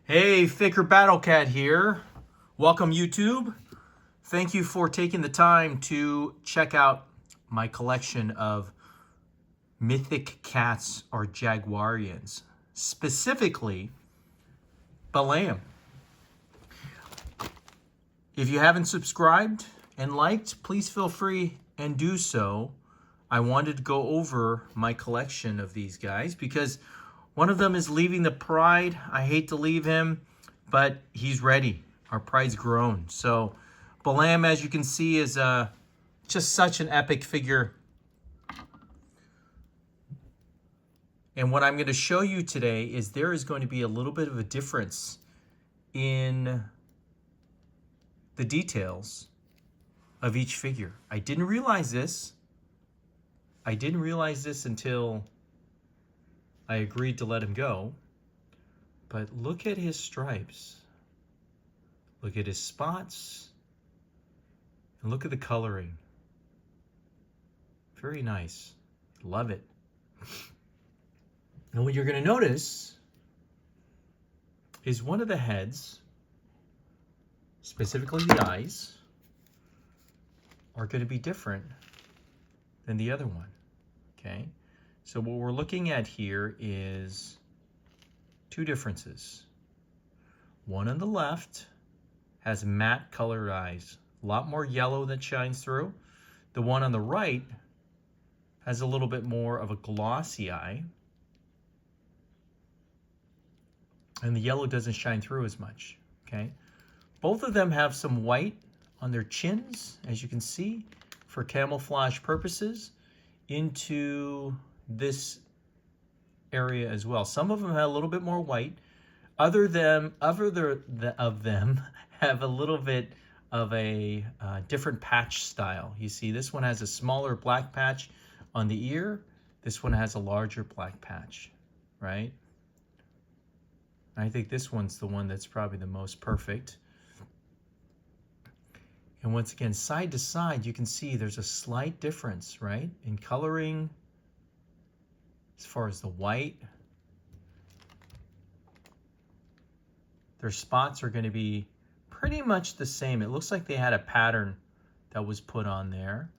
Hey, Faker Battlecat here. Welcome, YouTube. Thank you for taking the time to check out my collection of mythic cats or jaguarians, specifically Balam. If you haven't subscribed and liked, please feel free and do so. I wanted to go over my collection of these guys because one of them is leaving the pride. I hate to leave him, but he's ready. Our pride's grown. So Balam, as you can see, is just such an epic figure. And what I'm going to show you today is there is going to be a little bit of a difference in the details of each figure. I didn't realize this. I didn't realize this until I agreed to let him go. But look at his stripes. Look at his spots. And look at the coloring. Very nice. Love it. And what you're going to notice is one of the heads, specifically the eyes, are going to be different than the other one. Okay? So what we're looking at here is two differences. One on the left has matte colored eyes, a lot more yellow that shines through. The one on the right has a little bit more of a glossy eye, and the yellow doesn't shine through as much. Okay, both of them have some white on their chins, as you can see, for camouflage purposes, into this area as well. Some of them have a little bit more white. Other of them have a little bit of a different patch style. You see, this one has a smaller black patch on the ear. This one has a larger black patch, right? I think this one's the one that's probably the most perfect. And once again, side to side, you can see there's a slight difference, right? In coloring, as far as the white. Their spots are going to be pretty much the same. It looks like they had a pattern that was put on there.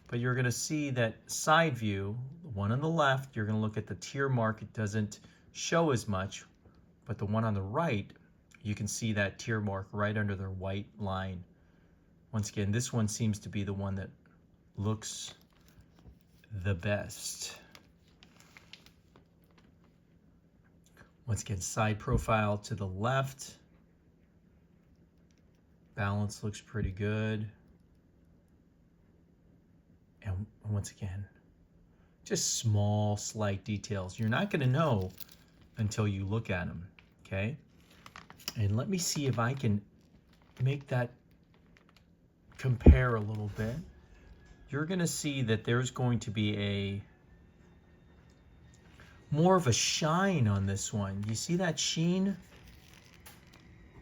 But you're going to see that side view, the one on the left, you're going to look at the tear mark. It doesn't show as much. But the one on the right, you can see that tear mark right under their white line. Once again, this one seems to be the one that looks the best. Once again, side profile to the left. Balance looks pretty good. And once again, just small, slight details. You're not going to know until you look at them, okay? And let me see if I can make that compare a little bit. You're going to see that there's going to be a more of a shine on this one. You see that sheen?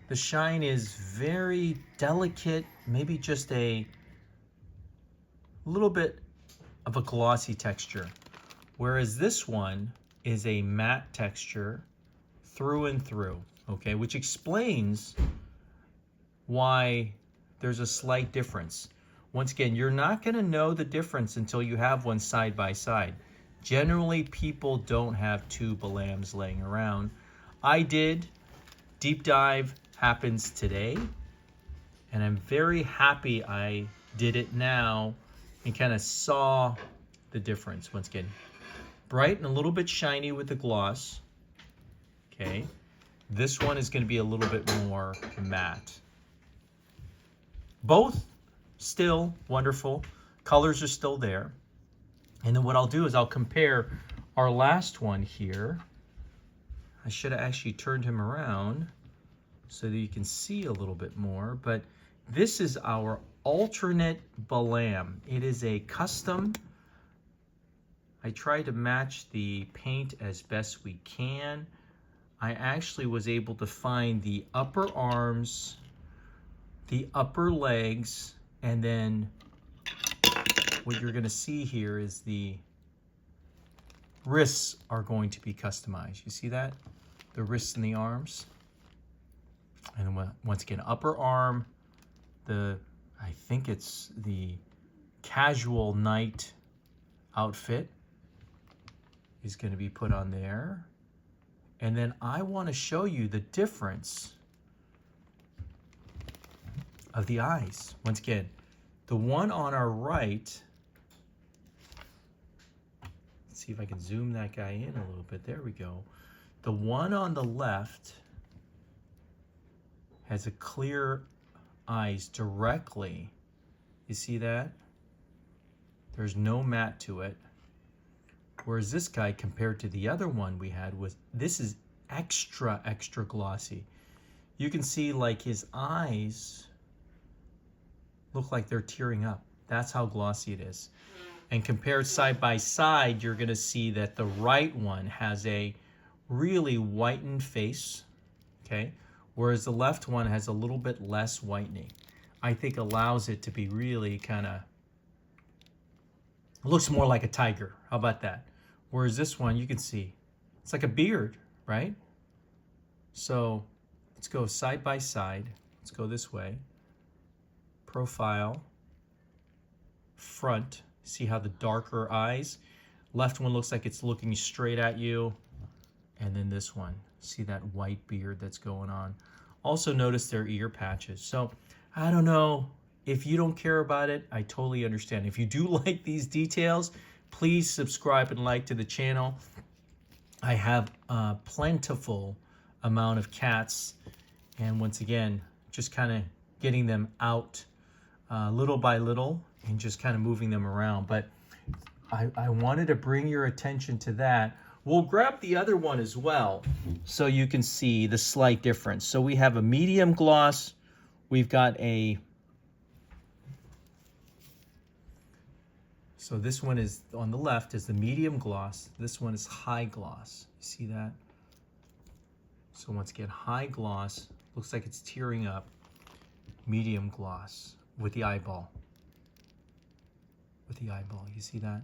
The shine is very delicate, maybe just a little bit of a glossy texture. Whereas this one is a matte texture through and through, okay? Which explains why there's a slight difference. Once again, you're not gonna know the difference until you have one side by side. Generally, people don't have two Balams laying around. I did. Deep dive happens today, and I'm very happy I did it now and kind of saw the difference. Once again, bright and a little bit shiny with the gloss. Okay, this one is going to be a little bit more matte. Both still wonderful. Colors are still there. And then what I'll do is I'll compare our last one here. I should have actually turned him around so that you can see a little bit more. But this is our alternate Balam. It is a custom. I tried to match the paint as best we can. I actually was able to find the upper arms, the upper legs, and then what you're going to see here is the wrists are going to be customized. You see that? The wrists and the arms. And then once again, upper arm, I think it's the casual night outfit is going to be put on there. And then I want to show you the difference of the eyes. Once again, the one on our right, let's see if I can zoom that guy in a little bit. There we go. The one on the left has a clear eyes directly. You see that? There's no matte to it. Whereas this guy, compared to the other one we had, this is extra glossy. You can see like his eyes look like they're tearing up. That's how glossy it is. And compared side by side, you're gonna see that the right one has a really whitened face, okay? Whereas the left one has a little bit less whitening. I think allows it to be really kind of, looks more like a tiger. How about that? Whereas this one, you can see, it's like a beard, right? So let's go side by side. Let's go this way. Profile, front. See how the darker eyes? Left one looks like it's looking straight at you. And then this one, see that white beard that's going on. Also notice their ear patches. So I don't know, if you don't care about it, I totally understand. If you do like these details, please subscribe and like to the channel. I have a plentiful amount of cats, and once again, just kind of getting them out little by little and just kind of moving them around. But I wanted to bring your attention to that. We'll grab the other one as well so you can see the slight difference. So we have a medium gloss. We've got a, so this one is on the left is the medium gloss. This one is high gloss. You see that? So once again, high gloss, looks like it's tearing up. Medium gloss with the eyeball. With the eyeball, you see that?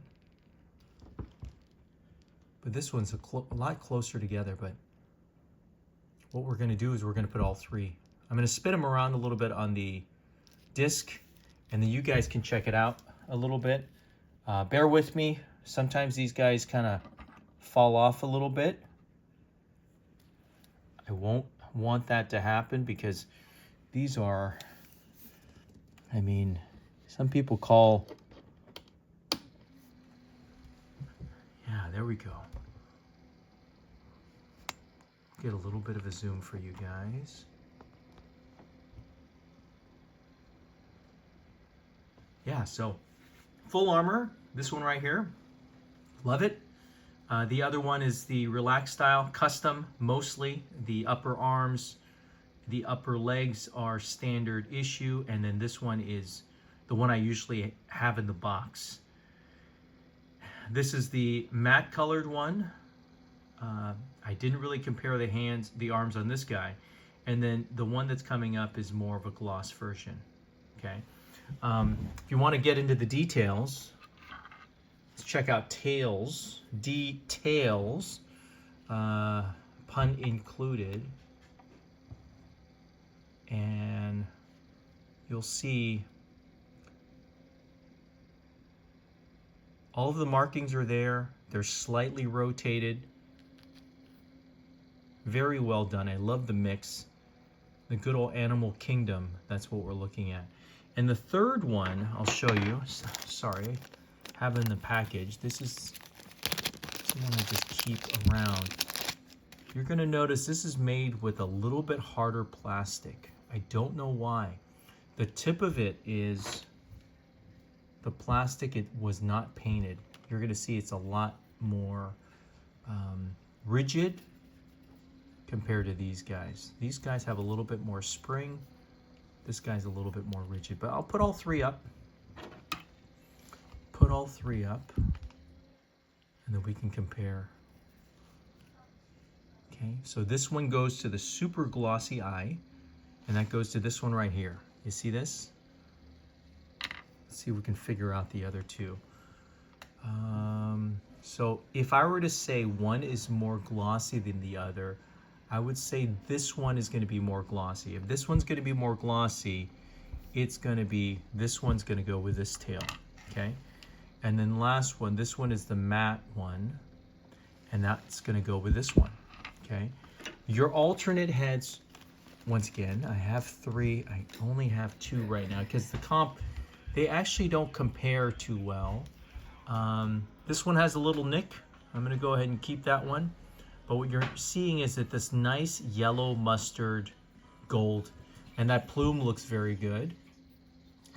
But this one's a lot closer together, but what we're gonna do is we're gonna put all three. I'm gonna spin them around a little bit on the disc, and then you guys can check it out a little bit. Bear with me. Sometimes these guys kind of fall off a little bit. I won't want that to happen because these are, I mean, some people call, yeah, there we go. Get a little bit of a zoom for you guys. Yeah, so full armor, this one right here, love it. The other one is the relaxed style, custom, mostly. The upper arms, the upper legs are standard issue, and then this one is the one I usually have in the box. This is the matte colored one. I didn't really compare the arms on this guy. And then the one that's coming up is more of a gloss version, okay? If you want to get into the details, let's check out tails, details, pun included. And you'll see all of the markings are there. They're slightly rotated. Very well done. I love the mix. The good old animal kingdom, that's what we're looking at. And the third one, I'll show you. Sorry, I have in the package. This is something I just keep around. You're gonna notice this is made with a little bit harder plastic. I don't know why. The tip of it is the plastic, it was not painted. You're gonna see it's a lot more rigid compared to these guys. These guys have a little bit more spring. This guy's a little bit more rigid, but I'll put all three up. Put all three up, and then we can compare. Okay, so this one goes to the super glossy eye, and that goes to this one right here. You see this? Let's see if we can figure out the other two. So if I were to say one is more glossy than the other, I would say this one is going to be more glossy. If this one's going to be more glossy, it's going to be, this one's going to go with this tail, okay? And then last one, this one is the matte one, and that's going to go with this one, okay? Your alternate heads, once again, I have 3. I only have 2 right now because the comp, they actually don't compare too well. This one has a little nick. I'm going to go ahead and keep that one. But what you're seeing is that this nice yellow mustard gold, and that plume looks very good.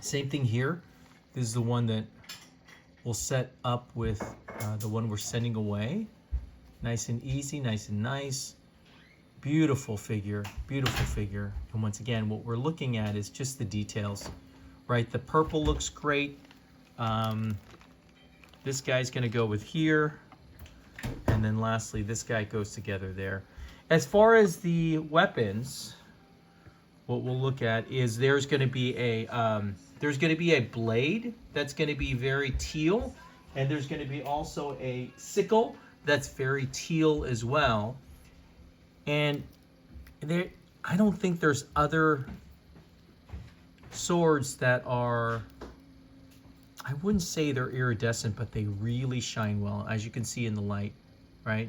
Same thing here. This is the one that we'll set up with the one we're sending away. Nice and easy, nice and nice. Beautiful figure, beautiful figure. And once again, what we're looking at is just the details, right? The purple looks great. This guy's gonna go with here. And then lastly, this guy goes together there. As far as the weapons, what we'll look at is there's gonna be a blade that's gonna be very teal, and there's gonna be also a sickle that's very teal as well. And there, I don't think there's other swords that are, I wouldn't say they're iridescent, but they really shine well, as you can see in the light, right?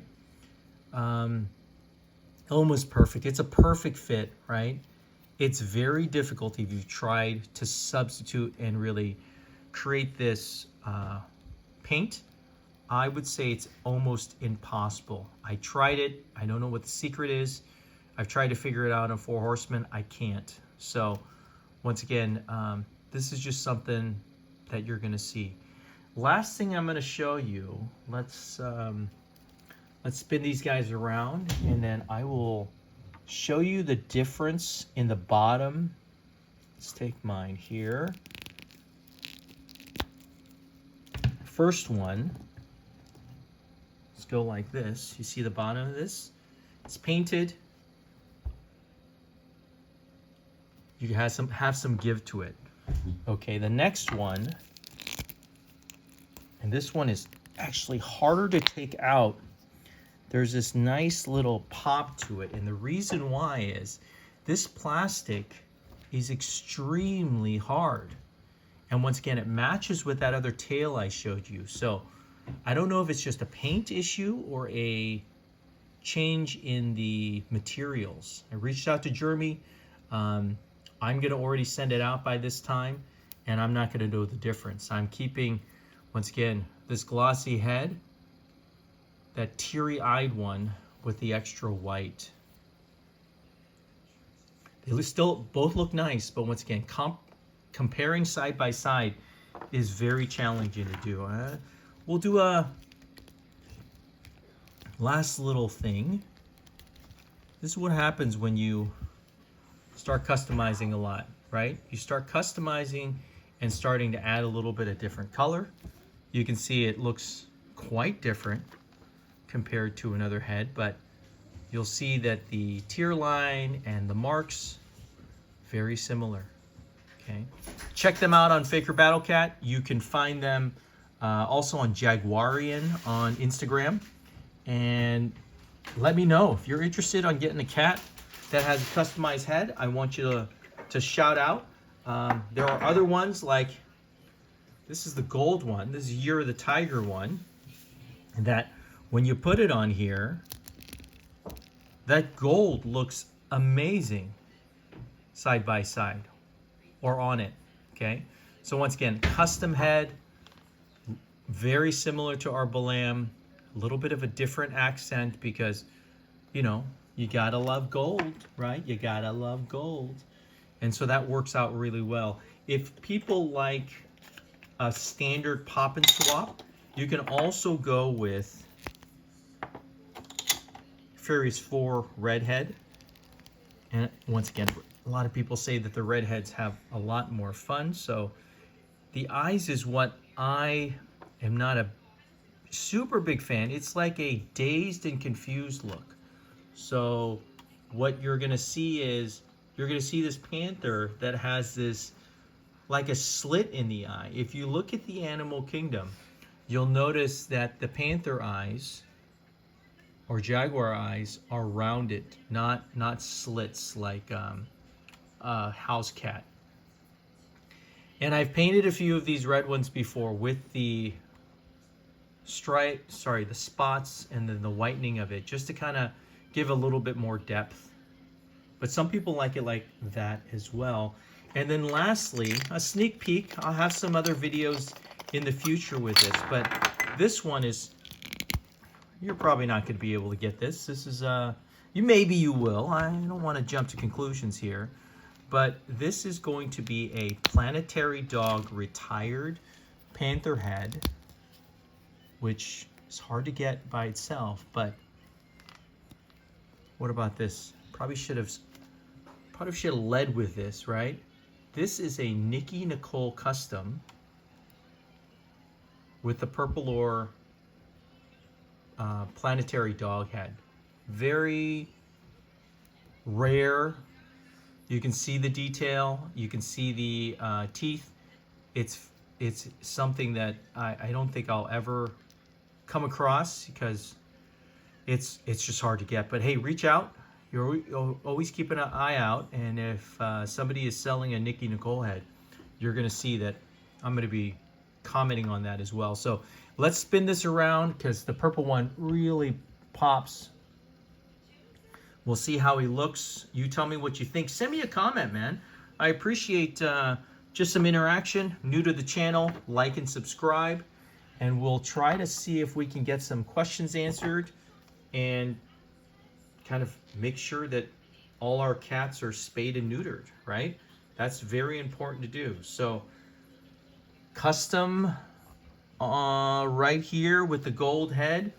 Almost perfect. It's a perfect fit, right? It's very difficult if you've tried to substitute and really create this paint. I would say it's almost impossible. I tried it. I don't know what the secret is. I've tried to figure it out on 4 Horsemen. I can't. So once again, this is just something that you're going to see. Last thing I'm going to show you, let's spin these guys around, and then I will show you the difference in the bottom. Let's take mine here. First one, let's go like this. You see the bottom of this? It's painted. You have some give to it. Okay, the next one, and this one is actually harder to take out. There's this nice little pop to it, and the reason why is this plastic is extremely hard. And once again, it matches with that other tail I showed you. So I don't know if it's just a paint issue or a change in the materials. I reached out to Jeremy. I'm going to already send it out by this time, and I'm not going to know the difference. I'm keeping, once again, this glossy head, that teary-eyed one with the extra white. They still both look nice, but once again, comparing side by side is very challenging to do. We'll do a last little thing. This is what happens when you start customizing a lot, right? You start customizing and starting to add a little bit of different color. You can see it looks quite different compared to another head, but you'll see that the tier line and the marks, very similar, okay? Check them out on Faker Battle Cat. You can find them also on Jaguarian on Instagram. And let me know if you're interested on getting a cat that has a customized head. I want you to shout out. There are other ones, like this is the gold one. This is Year of the Tiger one. And that when you put it on here, that gold looks amazing side by side or on it, okay? So once again, custom head, very similar to our B'alam, a little bit of a different accent because, you know, you gotta love gold, right? You gotta love gold. And so that works out really well. If people like a standard pop and swap, you can also go with Furious 4 Redhead. And once again, a lot of people say that the redheads have a lot more fun. So the eyes is what I am not a super big fan. It's like a dazed and confused look. So what you're gonna see is, you're gonna see this panther that has this, like a slit in the eye. If you look at the animal kingdom, you'll notice that the panther eyes or jaguar eyes are rounded, not slits like house cat. And I've painted a few of these red ones before with the the spots and then the whitening of it, just to kind of give a little bit more depth. But some people like it like that as well. And then lastly, a sneak peek. I'll have some other videos in the future with this, but this one is, you're probably not going to be able to get this. This is, maybe you will. I don't want to jump to conclusions here. But this is going to be a planetary dog retired panther head, which is hard to get by itself. But what about this? Probably should have led with this, right? This is a Nikki Nicole custom with the purple ore planetary dog head. Very rare. You can see the detail. You can see the teeth. It's something that I don't think I'll ever come across because it's just hard to get. But hey, reach out. You're always keeping an eye out, and if somebody is selling a Nikki Nicole head, you're going to see that I'm going to be commenting on that as well. So let's spin this around because the purple one really pops. We'll see how he looks. You tell me what you think. Send me a comment, man. I appreciate just some interaction. New to the channel, like and subscribe, and we'll try to see if we can get some questions answered and kind of make sure that all our cats are spayed and neutered, right? That's very important to do. So custom right here with the gold head.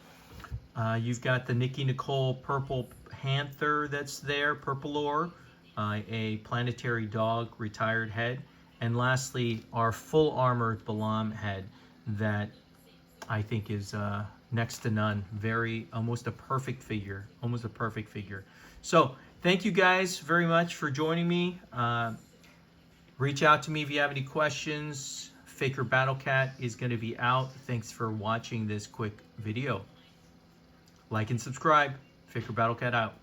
You've got the Nikki Nicole purple panther that's there, purple ore, a planetary dog retired head, and lastly our full armored Balam head that I think is next to none. Almost a perfect figure, So thank you guys very much for joining me. Reach out to me if you have any questions. Faker Battle Cat is going to be out. Thanks for watching this quick video. Like and subscribe. Faker Battle Cat out.